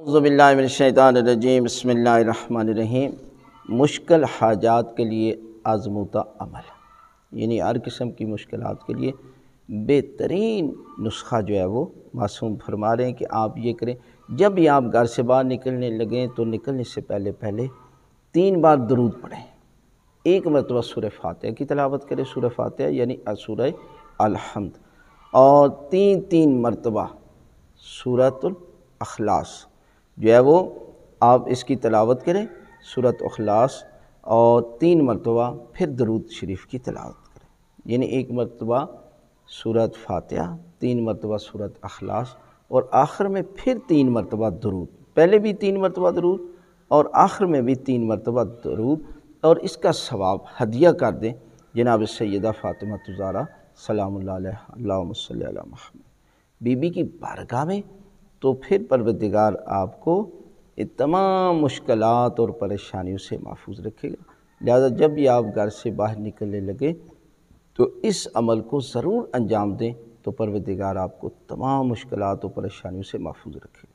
اعوذ باللہ من الشیطان الرجیم، بسم اللہ الرحمن الرحیم۔ مشکل حاجات کے لیے آزمودہ عمل، یعنی ہر قسم کی مشکلات کے لیے بہترین نسخہ جو ہے وہ معصوم فرما رہے ہیں کہ آپ یہ کریں، جب بھی آپ گھر سے باہر نکلنے لگیں تو نکلنے سے پہلے 3 بار درود پڑھیں۔ ایک مرتبہ سورہ فاتحہ کی تلاوت کریں، سورہ فاتحہ یعنی سورہ الحمد، اور 3 مرتبہ سورۃ الاخلاص جو ہے وہ آپ اس کی تلاوت کریں، سورۃ اخلاص، اور 3 مرتبہ پھر درود شریف کی تلاوت کریں، یعنی 1 مرتبہ سورۃ فاتحہ، 3 مرتبہ سورۃ اخلاص، اور آخر میں پھر 3 مرتبہ درود، پہلے بھی 3 مرتبہ درود اور آخر میں بھی 3 مرتبہ درود، اور اس کا ثواب ہدیہ کر دیں جناب سیدہ فاطمہ الزہرا سلام اللہ علیہ، اللہم صلی علی محمد بی بی کی بارگاہ میں، تو پھر پروردگار آپ کو تمام مشکلات اور پریشانیوں سے محفوظ رکھے گا۔ لہذا جب بھی آپ گھر سے باہر نکلنے لگے تو اس عمل کو ضرور انجام دیں، تو پروردگار آپ کو تمام مشکلات اور پریشانیوں سے محفوظ رکھے گا۔